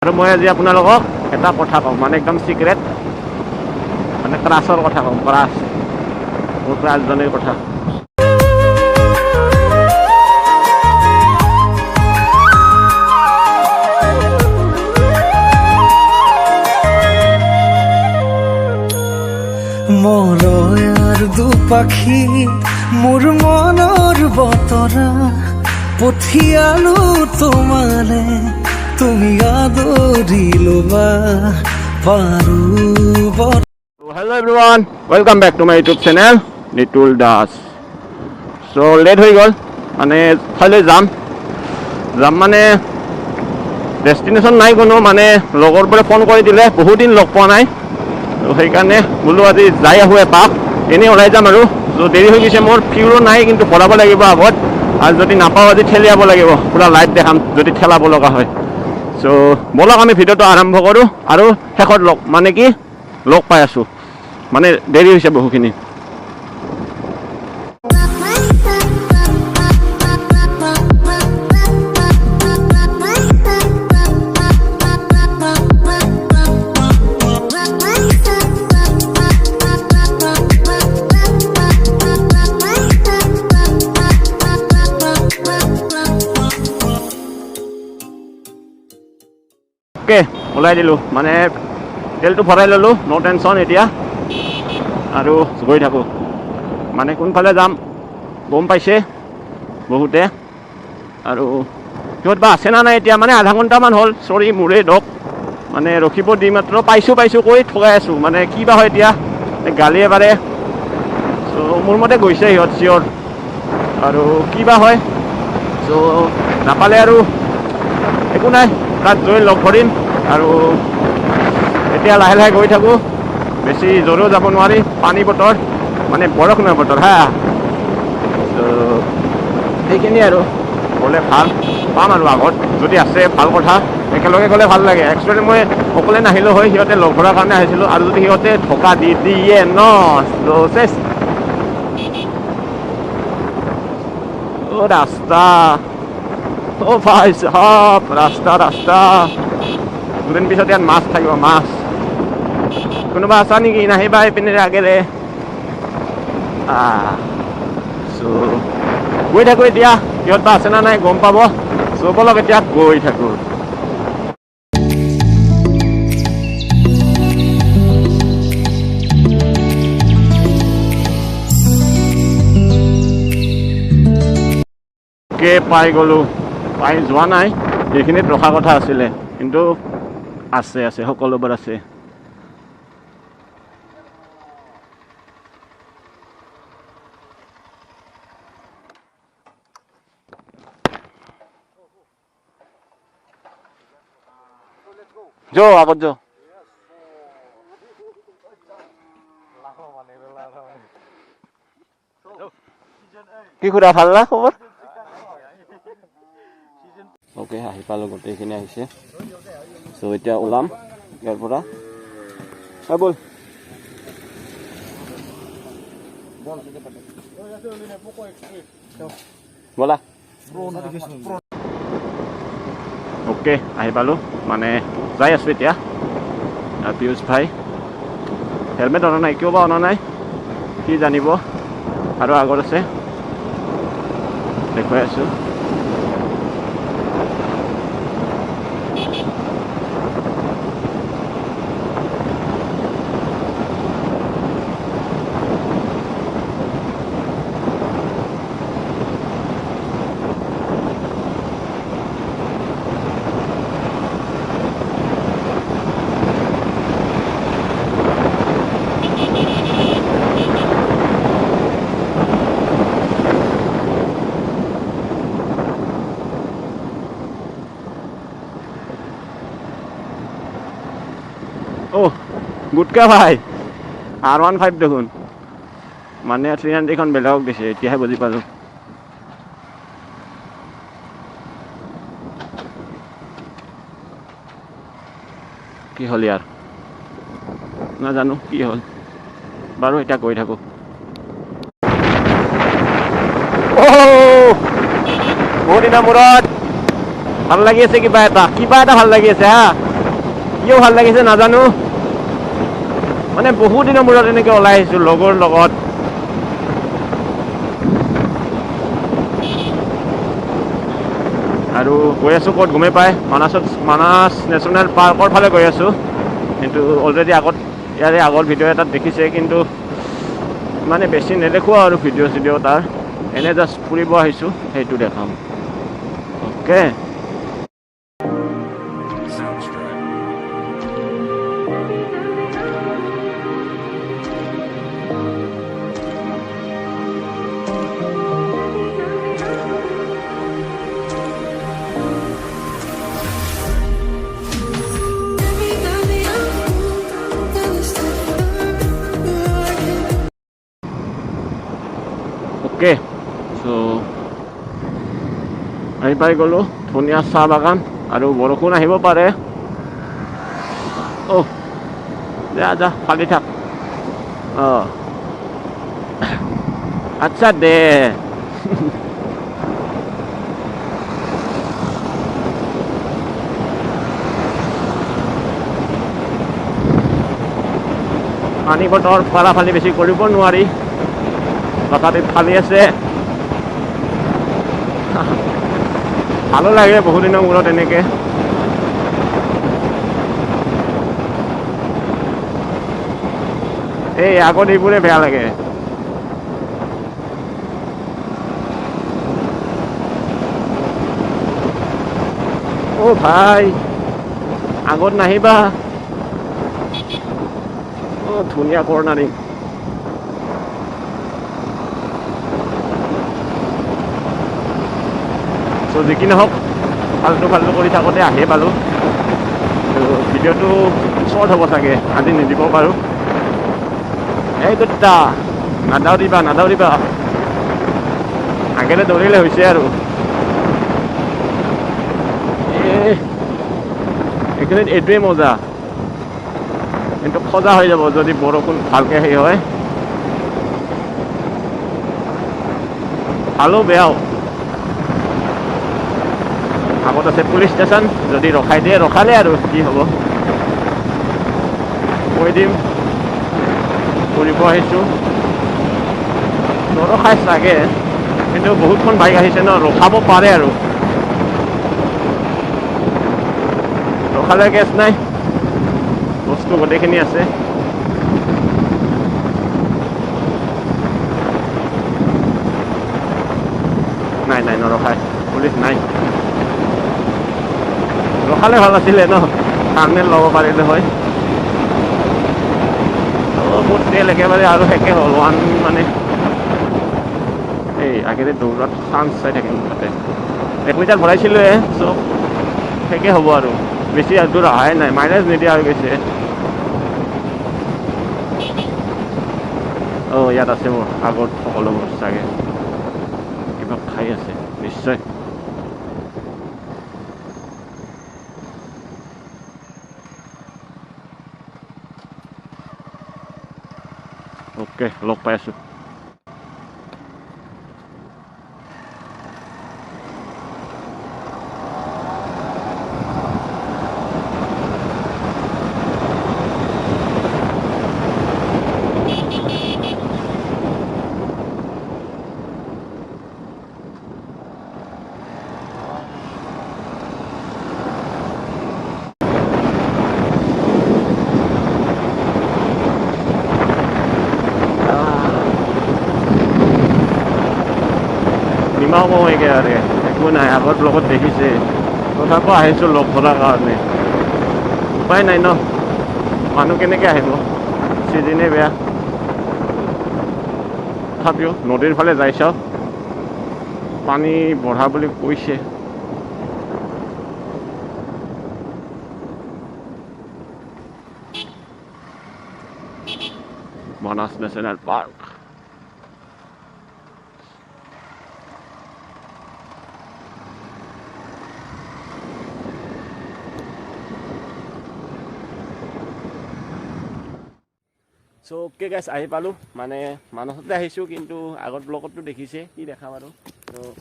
আৰু মই আজি আপোনালোকক এটা কথা কওঁ, মানে একদম চিক্ৰেট, মানে ক্ৰাছৰ কথা কওঁ, ক্ৰাছ, মোৰ ক্ৰাছজনীৰ কথা। মৰয়াৰ দুপাখি মোৰ মনৰ বতৰা পঠিয়ালো তোমালে, তুমি আদৰি ল'বা পাৰো। Hello' everyone, welcome back to my YouTube channel Nitul Das. So' late হৈ গ'ল, মানে ঠাইলৈ যাম মানে ডেষ্টিনেশ্যন নাই কোনো, মানে লগৰ পৰা ফোন কৰি দিলে, বহুত দিন লগ পোৱা নাই, তো সেইকাৰণে বোলো আজি যাই আহোঁ এপাক, এনেই ওলাই যাম আৰু। চ' দেৰি হৈ গৈছে, মোৰ ফিউলো নাই কিন্তু ভৰাব লাগিব আগত, আৰু যদি নাপাওঁ আজি ঠেলিয়াব লাগিব, পূৰা লাইভ দেখাম যদি ঠেলাব লগা হয়। চ' ব'লক আমি ভিডিঅ'টো আৰম্ভ কৰোঁ, আৰু শেষত মানে কি লগ পাই আছোঁ, মানে দেৰি হৈছে বহুখিনি। অ'কে, ওলাই দিলোঁ, মানে তেলটো ভৰাই ল'লোঁ, ন' টেনশ্যন এতিয়া, আৰু গৈ থাকোঁ। মানে কোনফালে যাম গম পাইছে বহুতে, আৰু সিহঁত বা আছে না নাই এতিয়া, মানে আধা ঘণ্টামান হ'ল, চৰি মোৰে দক, মানে ৰখিব দি মাত্ৰ পাইছোঁ কৈ ঠগাই আছোঁ, মানে কি বা হয় এতিয়া, গালিয়ে পাৰে। চ' মোৰ মতে গৈছে সিহঁত চিয়'ৰ, আৰু কি বা হয়। চ' নাপালে আৰু একো নাই, তাত গৈ লগ ধৰিম। আৰু এতিয়া লাহে লাহে গৈ থাকোঁ, বেছি জোৰেও যাব নোৱাৰি, পানী বতৰ, মানে বৰষুণৰ বতৰ হা। ত' সেইখিনি আৰু গ'লে ভাল পাম আৰু আগত যদি আছে ভাল কথা, একেলগে গ'লে ভাল লাগে। একচুৱেলি মই অকলে নাহিলোঁ হয়, সিহঁতে লগ ধৰাৰ কাৰণে আহিছিলোঁ, আৰু যদি সিহঁতে ঢকা দি দিয়ে ন, চেছ। অ' ৰাস্তা, অ' ভাই চাহাব, ৰাস্তা দুদিন পিছত ইয়াত মাছ থাকিব, মাছ। কোনোবা আছা নেকি, নাহিবা এইপিনে আগেৰে। চ' গৈ থাকোঁ এতিয়া, সিহঁত বা আছে না নাই গম পাব। চ' বলক এতিয়া গৈ থাকোঁ। পাই গ'লোঁ, পাই যোৱা নাই, এইখিনিত ৰখা কথা আছিলে, কিন্তু আছে সকলোবোৰ আছে। আগত কি খুৰা, ভাল না খবৰ? অ'কে, আহি পালোঁ, গোটেইখিনি আহিছে। চ' এতিয়া ওলাম ইয়াৰ পৰা, ব'ল। ব'লা। অ'কে, আহি পালোঁ, মানে যাই আছোঁ এতিয়া। পিয়ুষ ভাই হেলমেট অনা নাই, কিয় বা অনা নাই কি জানিব, আৰু আগত আছে, দেখুৱাই আছোঁ। গুটকা ভাই, R15 দেখোন, মানে 390খন বেলেগক দিছে, এতিয়াহে বুজি পালোঁ। কি হ'ল ইয়াৰ নাজানো, কি হ'ল বাৰু, এতিয়া গৈ থাকোঁ। বহুত দিনৰ মূৰত ভাল লাগি আছে কিবা এটা ভাল লাগি আছে হা কিয় ভাল লাগিছে নাজানো মানে বহুত দিনৰ মূৰত এনেকৈ ওলাই আহিছোঁ লগৰ লগত আৰু গৈ আছোঁ ক'ত গমেই পায় মানাস নেশ্যনেল পাৰ্কৰ ফালে গৈ আছোঁ কিন্তু অলৰেডি ইয়াৰে আগৰ ভিডিঅ' এটাত দেখিছে কিন্তু মানে বেছি নেদেখোঁ আৰু ভিডিঅ' তাৰ এনে জাষ্ট ফুৰিব আহিছোঁ সেইটো দেখাম অ'কে ওকে চ' আহি পাই গ'লোঁ ধুনীয়া চাহ বাগান আৰু বৰষুণ আহিব পাৰে অ' যা ফালি থাক অঁ আচ্ছা দে পানী বটৰ ফালি বেছি কৰিব নোৱাৰি তথাপি ফালি আছে ভালো লাগে বহুত দিনৰ মূৰত এনেকৈ এই আগত এইবোৰে বেয়া লাগে অ' ভাই আগত নাহিবা অ' ধুনীয়া কৰ্ণাৰিং চ' যি কি নহওক ফাল্টু কৰি থাকোঁতে আহি পালোঁ ভিডিঅ'টো শ্বৰ্ট হ'ব চাগে আজি নিদিব পাৰোঁ এই দুটা নাদাউৰিবা আগেৰে দৌৰিলে হৈছে আৰু এইখিনিত এইটোৱে মজা কিন্তু সজা হৈ যাব যদি বৰষুণ ভালকৈ সেই হয় ভালো বেয়াও আগত আছে পুলিচ ষ্টেচন যদি ৰখাই দিয়ে ৰখালে আৰু কি হ'ব কৈ দিম ফুৰিব আহিছোঁ নৰখাই চাগে কিন্তু বহুতখন বাইক আহিছে ন ৰখাব পাৰে আৰু ৰখালে কেছ নাই বস্তু গোটেইখিনি আছে নাই নৰখায় পুলিচ নাই ৰখালে ভাল আছিলে ন থাম্বনেইল ল'ব পাৰিলে হয় মোৰ তেল একেবাৰে আৰু শেষে হ'ল মানে এই আগেৰে দৌৰত চান্স চাই থাকিম তাতে 1 লিটাৰ ভৰাইছিলোঁহে চব শেষে হ'ব আৰু বেছি দূৰ অহাই নাই মাইলেজ নিদিয়া হৈ গৈছে অঁ ইয়াত আছে মোৰ আগত সকলোবোৰ চাগে কিবা খাই আছে নিশ্চয় অ'কে লগ পাই আছোঁ নিমাও কমেগে আৰু একো নাই আগত লগত দেখিছে তথাপিও আহিছোঁ লগ ধৰাৰ কাৰণে উপায় নাই ন মানুহ কেনেকৈ আহিব চিজনে বেয়া তথাপিও নদীৰ ফালে যাই চাওক পানী বঢ়া বুলি কৈছে মানাস নেশ্যনেল পাৰ্ক চ' অ'কে গাইছ আহি পালোঁ মানে মানসতে আহিছোঁ কিন্তু আগত ব্লগতো দেখিছে কি দেখা বাৰু ত'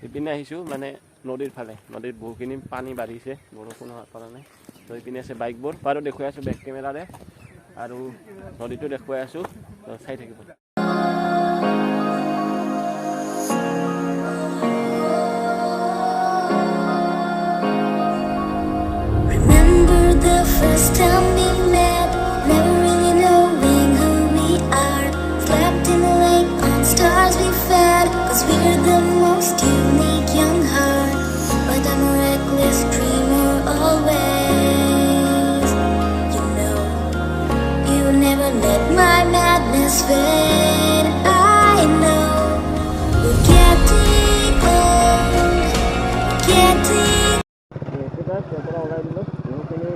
ইপিনে আহিছোঁ মানে নদীৰ ফালে নদীত বহুখিনি পানী বাঢ়িছে বৰষুণ হোৱাৰ কাৰণে তো এইপিনে আছে বাইকবোৰ বাৰু দেখুৱাই আছোঁ বেক কেমেৰাৰে আৰু নদীটো দেখুৱাই আছোঁ তো চাই থাকিব Remember the first time we met, never really knowing who we are. Slept in the lake on stars we fed, 'cause we're the most unique young heart. But I'm a reckless dreamer always. You know, you never let my madness fade. I know we're getting old, getting পৰা ওলাই দিলোঁ বহুখিনি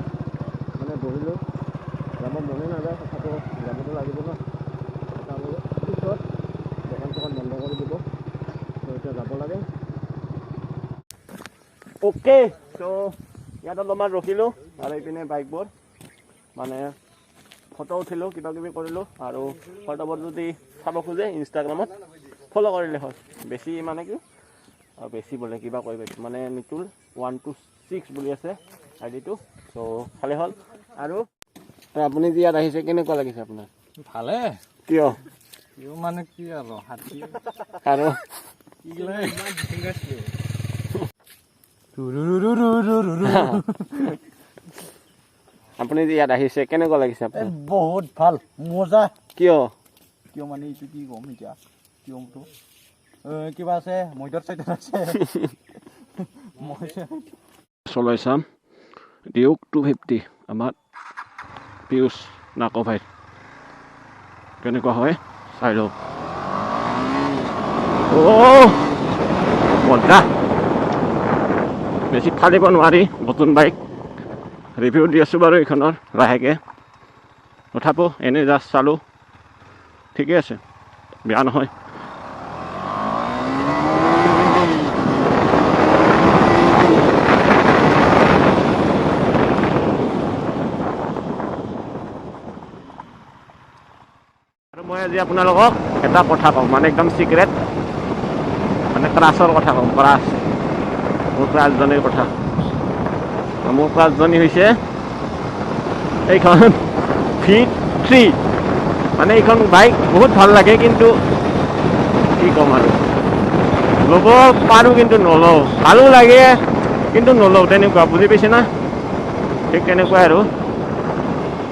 মানে বহিলোঁ যাব মনে নাযায় কথাটো যাবতো লাগিব ন তাৰপিছত দোকান চোকান বন্ধ কৰি দিব তো এতিয়া যাব লাগে অ'কে ত' ইয়াত অলপমান ৰখিলোঁ আৰু এইপিনে বাইকবোৰ মানে ফটো উঠিলোঁ কিবা কিবি কৰিলোঁ আৰু ফটোবোৰ যদি চাব খোজে ইনষ্টাগ্ৰামত ফ'ল' কৰিলে হয় বেছি মানে কি বেছি বোলে কিবা কৈ পাইছোঁ মানে নিতুল 126 বুলি আছে আইডিটো ত' ভালে হ'ল আৰু আপুনি যে ইয়াত আহিছে কেনেকুৱা লাগিছে আপোনাৰ ভালে কিয় মানে কি আৰু হাতী আৰু আপুনি যে ইয়াত আহিছে কেনেকুৱা লাগিছে আপোনাৰ বহুত ভাল মজা কিয় কিয় মানে এইটো কি ক'ম এতিয়া কিয়টো কিবা আছে মৈদৰ চাইডত আছে চলাই চাম ডিউক 250 আমাৰ পিউচ নাকভাইত কেনেকুৱা হয় চাই লওক মজা বেছি ফালিব নোৱাৰি নতুন বাইক ৰিভিউ দি আছোঁ বাৰু এইখনৰ লাহেকৈ তথাপিও এনেই জাষ্ট চালোঁ ঠিকে আছে বেয়া নহয় আৰু মই আজি আপোনালোকক এটা কথা কওঁ মানে একদম চিক্ৰেট মানে ক্ৰাছৰ কথা কওঁ ক্ৰাছ মোৰ ক্ৰাছজনীৰ কথা মোৰ ক্ৰাছজনী হৈছে এইখন V3 মানে এইখন বাইক বহুত ভাল লাগে কিন্তু কি ক'ম আৰু ল'ব পাৰোঁ কিন্তু নলওঁ ভালো লাগে কিন্তু নলওঁ তেনেকুৱা বুজি পাইছে না ঠিক তেনেকুৱাই আৰু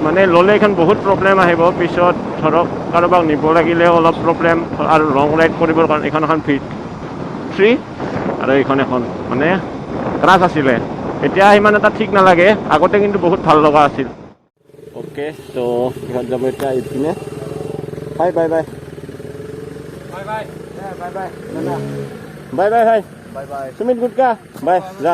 মানে ল'লে এইখন বহুত প্ৰব্লেম আহিব পিছত ধৰক কাৰোবাক নিব লাগিলে অলপ প্ৰব্লেম আৰু লং ৰাইড কৰিবৰ কাৰণে এইখন এখন V3 আৰু এইখন এখন মানে ক্ৰাছ আছিলে এতিয়া ইমান এটা ঠিক নালাগে আগতে কিন্তু বহুত ভাল লগা আছিল অ'কে ত' ইহঁত যাব এতিয়া এইপিনে bye bye bye bye bye bye bye bye bye bye bye bye Sumit gutka বাই যা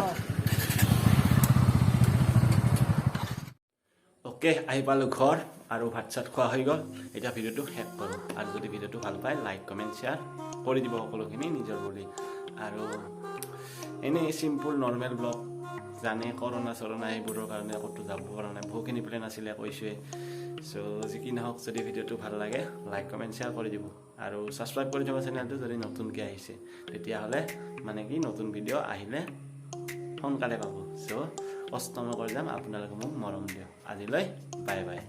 অ'কে আহি পালোঁ ঘৰ আৰু ভাত চাত খোৱা হৈ গ'ল এতিয়া ভিডিঅ'টো শেষ কৰোঁ আৰু যদি ভিডিঅ'টো ভাল পায় লাইক কমেণ্ট শ্বেয়াৰ কৰি দিব সকলোখিনি নিজৰ বুলি আৰু এনেই চিম্পুল নৰ্মেল ব্লগ জানে কৰোণা চৰোণা এইবোৰৰ কাৰণে ক'তো যাব পৰা নাই বহুখিনি প্লেন আছিলে কৈছোৱে চ' যি কি নহওক যদি ভিডিঅ'টো ভাল লাগে লাইক কমেণ্ট শ্বেয়াৰ কৰি দিব আৰু ছাবস্ক্ৰাইব কৰি দিব চেনেলটো যদি নতুনকৈ আহিছে তেতিয়াহ'লে মানে কি নতুন ভিডিঅ' আহিলে সোনকালে পাব চ' কষ্ট নকৰি যাম আপোনালোকে মোক মৰম দিয়ক আজিলৈ বাই বাই